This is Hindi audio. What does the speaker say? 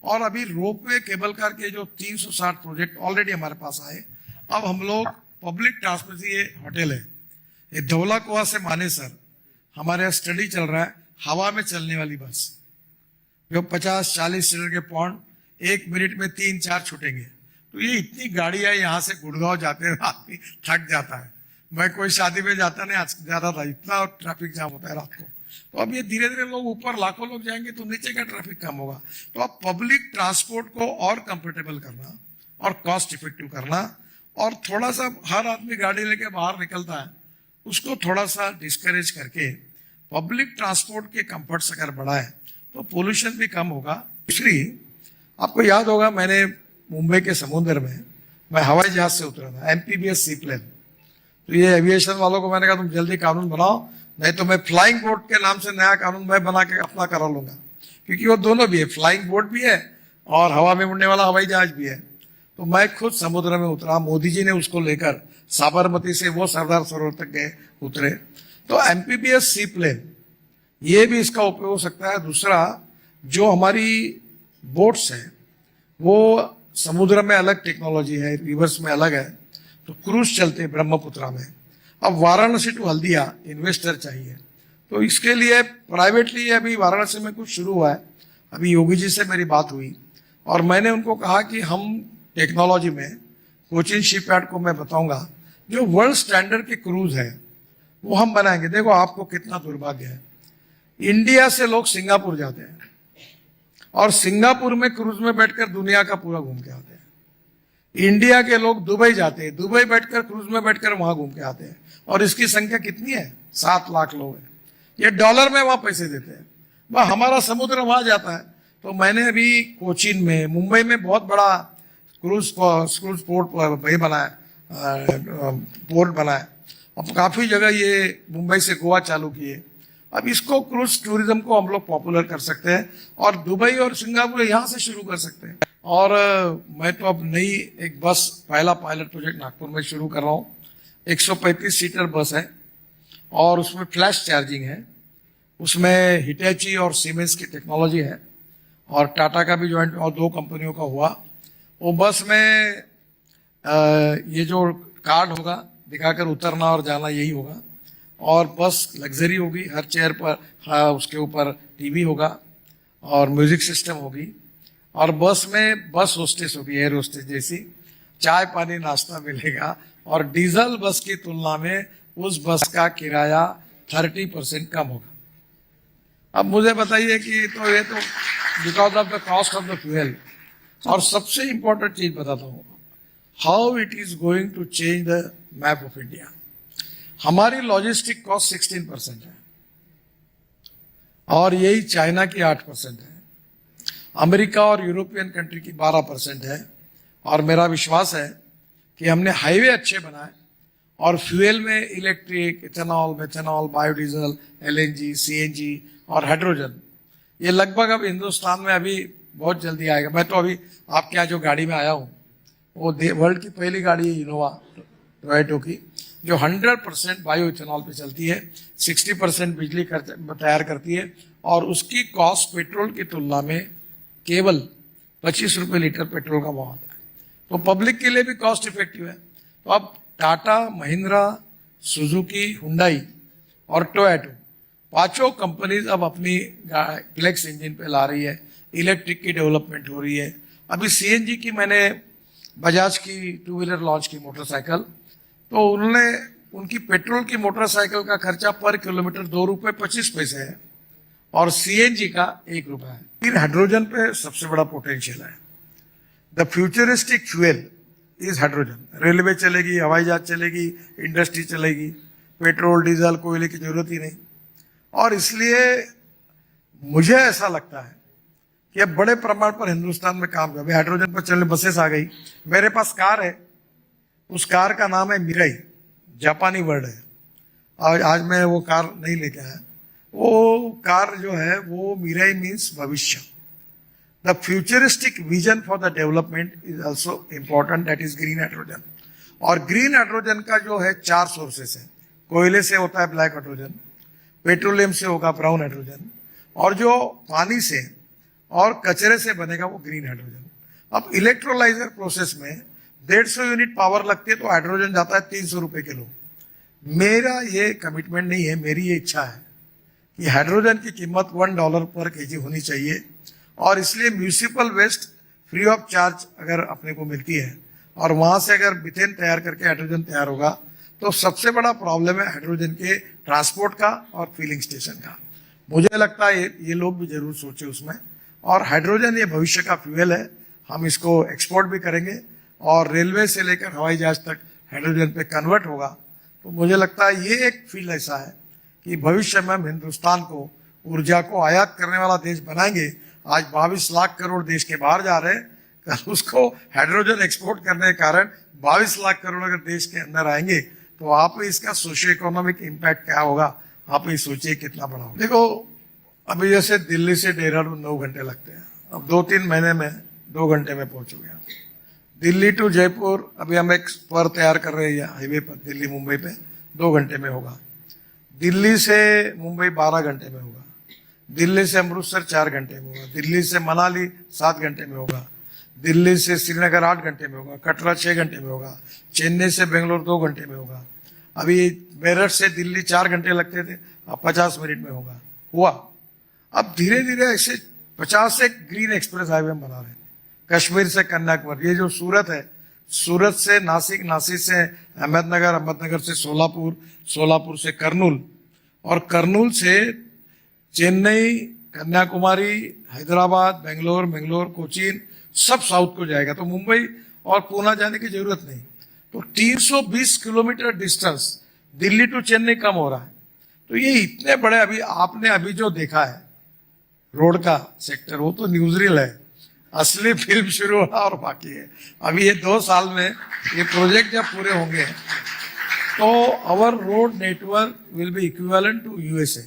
और अभी रोपवे केबल कार के जो 360 प्रोजेक्ट ऑलरेडी हमारे पास आए। अब हम लोग पब्लिक ट्रांसपोर्ट, ये होटल है, ये धौला कुआं से मानेसर हमारे यहाँ स्टडी चल रहा है, हवा में चलने वाली बस जो 50-40 सीटर के पॉइंट 1 मिनट में 3-4 छूटेंगे। तो ये इतनी गाड़ियां यहाँ से गुड़गांव जाते हैं, आदमी थक जाता है। मैं कोई शादी में जाता नहीं, आज ज्यादा था, इतना ट्रैफिक जाम होता है रात को। तो अब ये धीरे धीरे लोग ऊपर लाखों लोग जाएंगे तो नीचे का ट्रैफिक कम होगा। तो अब पब्लिक ट्रांसपोर्ट को और कंफर्टेबल करना और कॉस्ट इफेक्टिव करना, और थोड़ा सा हर आदमी गाड़ी लेके बाहर निकलता है उसको थोड़ा सा डिस्करेज करके पब्लिक ट्रांसपोर्ट के कंफर्ट्स अगर बढ़ाए तो पोल्यूशन भी कम होगा। दूसरी, आपको याद होगा मैंने मुंबई के समुद्र में मैं हवाई जहाज से उतरा था, एमपीबीएस सी प्लेन। तो ये एविएशन वालों को मैंने कहा तुम जल्दी कानून बनाओ, नहीं तो मैं फ्लाइंग बोट के नाम से नया कानून मैं बना के अपना करा लूंगा, क्योंकि वो दोनों भी है, फ्लाइंग बोट भी है और हवा में उड़ने वाला हवाई जहाज भी है। तो मैं खुद समुद्र में उतरा, मोदी जी ने उसको लेकर साबरमती से वो सरदार सरोवर तक गए, उतरे। तो एमपीबीएस सी प्लेन ये भी इसका उपयोग हो सकता है। दूसरा, जो हमारी बोट्स हैं वो समुद्र में अलग टेक्नोलॉजी है, रिवर्स में अलग है, तो क्रूज चलते हैं ब्रह्मपुत्रा में। अब वाराणसी टू हल्दिया इन्वेस्टर चाहिए, तो इसके लिए प्राइवेटली अभी वाराणसी में कुछ शुरू हुआ है। अभी योगी जी से मेरी बात हुई और मैंने उनको कहा कि हम टेक्नोलॉजी में कोचिन शिपयार्ड को मैं बताऊंगा, जो वर्ल्ड स्टैंडर्ड के क्रूज है वो हम बनाएंगे। देखो आपको कितना दुर्भाग्य है, इंडिया से लोग सिंगापुर जाते हैं और सिंगापुर में क्रूज में बैठकर दुनिया का पूरा घूम के आते हैं। इंडिया के लोग दुबई जाते हैं, दुबई बैठकर क्रूज में बैठकर वहां घूम के आते हैं, और इसकी संख्या कितनी है? 7 लाख लोग हैं। ये डॉलर में वहां पैसे देते हैं, वह हमारा समुद्र वहां जाता है। तो मैंने अभी कोचीन में, मुंबई में बहुत बड़ा क्रूज पोर्ट ये बनाया, पोर्ट बनाया। अब काफी जगह ये मुंबई से गोवा चालू किए। अब इसको क्रूज टूरिज्म को हम लोग पॉपुलर कर सकते हैं और दुबई और सिंगापुर यहाँ से शुरू कर सकते हैं। और मैं तो अब नई एक बस, पहला पायलट प्रोजेक्ट नागपुर में शुरू कर रहा हूँ। 135 सीटर बस है और उसमें फ्लैश चार्जिंग है, उसमें हिटैची और सीमेंस की टेक्नोलॉजी है और टाटा का भी ज्वाइंट और 2 कंपनियों का हुआ। वो बस में ये जो कार्ड होगा दिखाकर उतरना और जाना यही होगा, और बस लग्जरी होगी, हर चेयर पर उसके ऊपर टीवी होगा और म्यूजिक सिस्टम होगी, और बस में बस होस्टेस होगी, एयर होस्टेस जैसी, चाय पानी नाश्ता मिलेगा, और डीजल बस की तुलना में उस बस का किराया 30% कम होगा। अब मुझे बताइए कि तो ये तो because of the cost of the fuel. और सबसे इंपॉर्टेंट चीज बताता हूँ, how it is going to change the map of India. हमारी लॉजिस्टिक कॉस्ट 16% है और यही चाइना की 8% है, अमेरिका और यूरोपियन कंट्री की 12% है। और मेरा विश्वास है कि हमने हाईवे अच्छे बनाए और फ्यूल में electric, ethanol, methanol, biodiesel, LNG, CNG और हाइड्रोजन, ये लगभग अब हिंदुस्तान में अभी बहुत जल्दी आएगा। मैं तो अभी आपके यहाँ जो गाड़ी में आया हूँ वो वर्ल्ड की पहली गाड़ी है इनोवा टोयोटा की, जो 100% बायो इथेनॉल पे चलती है, 60% बिजली तैयार करती है, और उसकी कॉस्ट पेट्रोल की तुलना में केवल 25 रुपये लीटर पेट्रोल का भाव आता है। तो पब्लिक के लिए भी कॉस्ट इफेक्टिव है। तो अब टाटा, महिंद्रा, सुजुकी, हुंडई और टोयोटा, 5 कंपनीज अब अपनी फ्लेक्स इंजन पे ला रही है, इलेक्ट्रिक की डेवलपमेंट हो रही है। अभी सीएनजी की मैंने बजाज की 2 व्हीलर लॉन्च की मोटरसाइकिल, तो उन्होंने उनकी पेट्रोल की मोटरसाइकिल का खर्चा पर किलोमीटर 2 रुपये 25 पैसे है और सीएनजी का 1 रुपया है। फिर हाइड्रोजन पे सबसे बड़ा पोटेंशियल है। The futuristic fuel is hydrogen. Railway चलेगी, हवाई जहाज चलेगी, इंडस्ट्री चलेगी, पेट्रोल, डीजल, कोयले की जरूरत ही नहीं। और इसलिए मुझे ऐसा लगता है कि अब बड़े प्रमाण पर हिंदुस्तान में काम कर, हाइड्रोजन पर चलने बसेस आ गई। मेरे पास कार है, उस कार का नाम है मिराई, जापानी वर्ड है, और आज मैं वो कार नहीं लेके आया। वो कार जो है वो मिराई मीन्स भविष्य। The futuristic vision for the development is also important, that is green hydrogen. और ग्रीन हाइड्रोजन का जो है 4 सोर्सेस है। कोयले से होता है ब्लैक हाइड्रोजन, पेट्रोलियम से होगा ब्राउन हाइड्रोजन, और जो पानी से और कचरे से बनेगा वो ग्रीन हाइड्रोजन। अब इलेक्ट्रोलाइजर प्रोसेस में 150 यूनिट पावर लगती है तो हाइड्रोजन जाता है 300 रुपए किलो। मेरा ये कमिटमेंट नहीं है, मेरी ये इच्छा है कि हाइड्रोजन की कीमत $1 पर केजी होनी चाहिए, और इसलिए municipal waste free of charge अगर अपने को मिलती है और वहां से अगर मीथेन तैयार करके हाइड्रोजन तैयार होगा तो सबसे बड़ा प्रॉब्लम है हाइड्रोजन के ट्रांसपोर्ट का और फिलिंग स्टेशन का। मुझे लगता है ये लोग भी जरूर सोचे उसमें। और हाइड्रोजन ये भविष्य का फ्यूल है, हम इसको एक्सपोर्ट भी करेंगे और रेलवे से लेकर हवाई जहाज तक हाइड्रोजन पे कन्वर्ट होगा। तो मुझे लगता है ये एक फील्ड ऐसा है कि भविष्य में हम हिंदुस्तान को ऊर्जा को आयात करने वाला देश बनाएंगे। आज 22 लाख करोड़ देश के बाहर जा रहे हैं, कल उसको हाइड्रोजन एक्सपोर्ट करने के कारण 22 लाख करोड़ अगर देश के अंदर आएंगे तो आप इसका सोशियो इकोनॉमिक इम्पैक्ट क्या होगा, आप ये सोचिए कितना बड़ा होगा। देखो अभी जैसे दिल्ली से देहरादून 9 घंटे लगते हैं, अब 2-3 महीने में 2 घंटे में पहुंचोगे। दिल्ली टू जयपुर अभी हम एक स्पर तैयार कर रहे हैं हाईवे पर, दिल्ली मुंबई पे 2 घंटे में होगा। दिल्ली से मुंबई 12 घंटे में होगा। दिल्ली से अमृतसर 4 घंटे में होगा। दिल्ली से मनाली 7 घंटे में होगा। दिल्ली से श्रीनगर 8 घंटे में होगा। कटरा 6 घंटे में होगा। चेन्नई से बेंगलोर 2 घंटे में होगा। अभी मेरठ से दिल्ली 4 घंटे लगते थे, अब 50 मिनट में होगा हुआ। अब धीरे धीरे ऐसे 50 से ग्रीन एक्सप्रेस हाईवे हम बना रहे हैं। कश्मीर से कन्याकुमारी, ये जो सूरत है, सूरत से नासिक, नासिक से अहमदनगर, अहमदनगर से सोलापुर, सोलापुर से कर्नूल, और कर्नूल से चेन्नई, कन्याकुमारी, हैदराबाद, बेंगलोर, बेंगलोर, कोचीन, सब साउथ को जाएगा। तो मुंबई और पूना जाने की जरूरत नहीं। तो 320 kilometre distance Delhi to Chennai कम हो रहा है। तो ये इतने बड़े, अभी आपने अभी जो देखा है रोड का सेक्टर, वो तो न्यूज़रील है, असली फिल्म शुरू होना और बाकी है। अभी ये 2 साल में ये प्रोजेक्ट जब पूरे होंगे तो our road network will be equivalent to USA।